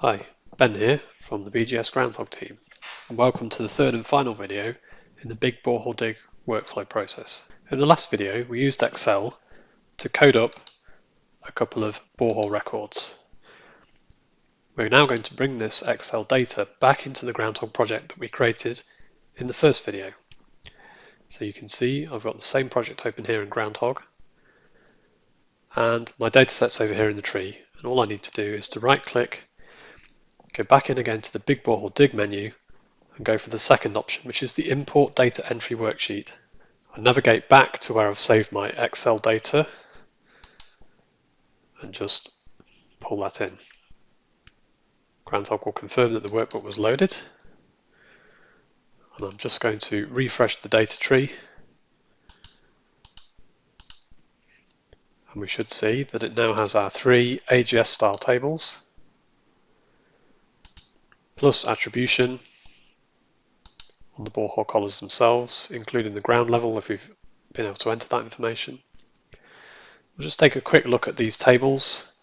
Hi, Ben here from the BGS Groundhog team, and welcome to the third and final video in the big borehole dig workflow process. In the last video, we used Excel to code up a couple of borehole records. We're now going to bring this Excel data back into the Groundhog project that we created in the first video. So you can see I've got the same project open here in Groundhog, and my dataset's over here in the tree, and all I need to do is to right click, go back in again to the big borehole dig menu and go for the second option, which is the import data entry worksheet. I navigate back to where I've saved my Excel data and just pull that in. Groundhog will confirm that the workbook was loaded, and I'm just going to refresh the data tree, and we should see that it now has our three AGS style tables plus attribution on the borehole collars themselves, including the ground level if we've been able to enter that information. We'll just take a quick look at these tables.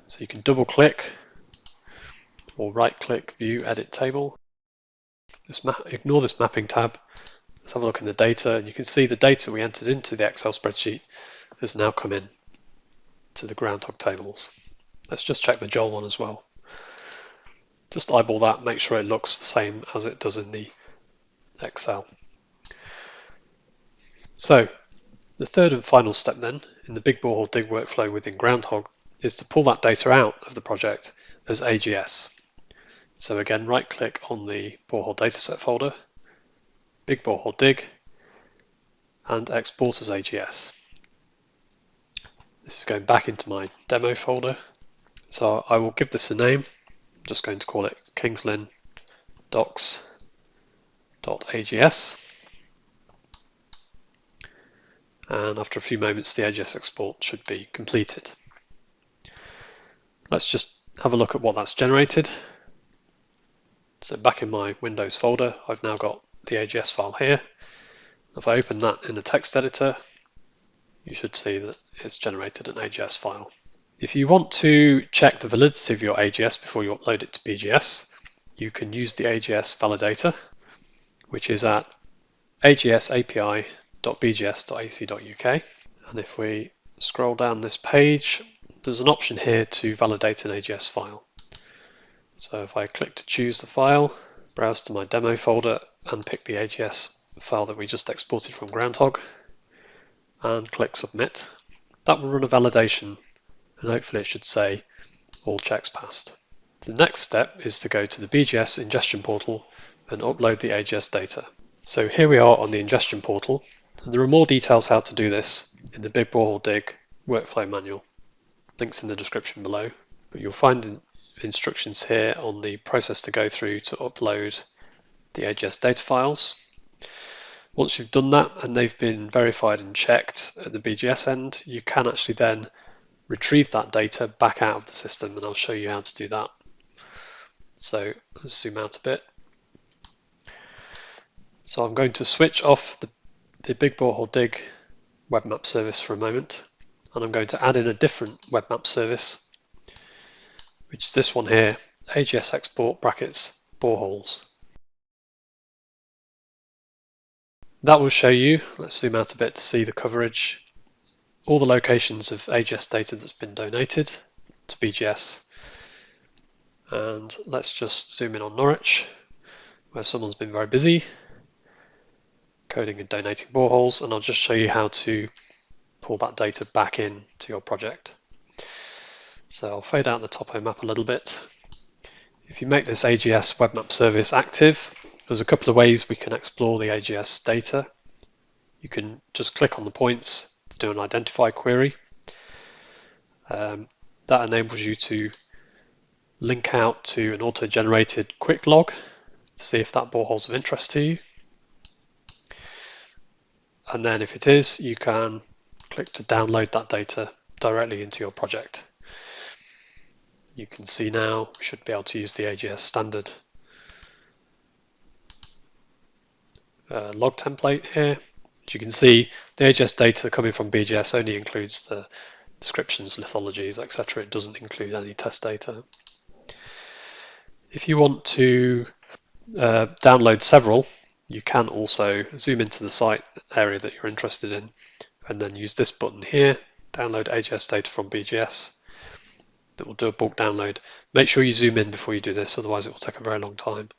So you can double click or right click view edit table. Ignore this mapping tab. Let's have a look in the data, and you can see the data we entered into the Excel spreadsheet has now come in to the Groundhog tables. Let's just check the Joel one as well. Just eyeball that, make sure it looks the same as it does in the Excel. So the third and final step then in the big borehole dig workflow within Groundhog is to pull that data out of the project as AGS. So again, right click on the borehole dataset folder, big borehole dig, and export as AGS. This is going back into my demo folder. So I will give this a name. I'm just going to call it Kingslyn docs.ags. And after a few moments, the AGS export should be completed. Let's just have a look at what that's generated. So back in my Windows folder, I've now got the AGS file here. If I open that in the text editor, you should see that it's generated an AGS file. If you want to check the validity of your AGS before you upload it to BGS, you can use the AGS validator, which is at agsapi.bgs.ac.uk. And if we scroll down this page, there's an option here to validate an AGS file. So if I click to choose the file, browse to my demo folder and pick the AGS file that we just exported from Groundhog and click submit, that will run a validation, and hopefully it should say all checks passed. The next step is to go to the BGS ingestion portal and upload the AGS data. So here we are on the ingestion portal, and there are more details how to do this in the big borehole dig workflow manual. Links in the description below, but you'll find instructions here on the process to go through to upload the AGS data files. Once you've done that and they've been verified and checked at the BGS end, you can actually then retrieve that data back out of the system, and I'll show you how to do that. So let's zoom out a bit. So I'm going to switch off the big borehole dig web map service for a moment, and I'm going to add in a different web map service, which is this one here, AGS export brackets boreholes. That will show you, let's zoom out a bit to see the coverage, all the locations of AGS data that's been donated to BGS. And let's just zoom in on Norwich, where someone's been very busy coding and donating boreholes, and I'll just show you how to pull that data back in to your project. So I'll fade out the topo map a little bit. If you make this AGS web map service active, there's a couple of ways we can explore the AGS data. You can just click on the points to do an identify query. That enables you to link out to an auto-generated quick log to see if that borehole's of interest to you. And then if it is, you can click to download that data directly into your project. You can see now we should be able to use the AGS standard log template here. As you can see, the AGS data coming from BGS only includes the descriptions, lithologies, etc. It doesn't include any test data. If you want to download several, you can also zoom into the site area that you're interested in and then use this button here, download AGS data from BGS. That will do a bulk download. Make sure you zoom in before you do this, otherwise it will take a very long time.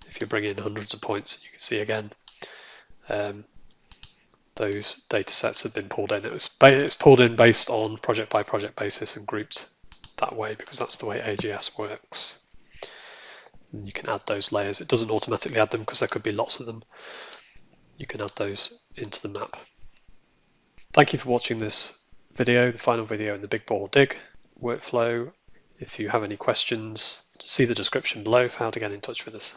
If you bring in hundreds of points, you can see again those data sets have been pulled in. It's pulled in based on project by project basis and grouped that way because that's the way AGS works. And you can add those layers. It doesn't automatically add them because there could be lots of them. You can add those into the map. Thank you for watching this video, the final video in the Big Borehole Dig workflow. If you have any questions, see the description below for how to get in touch with us.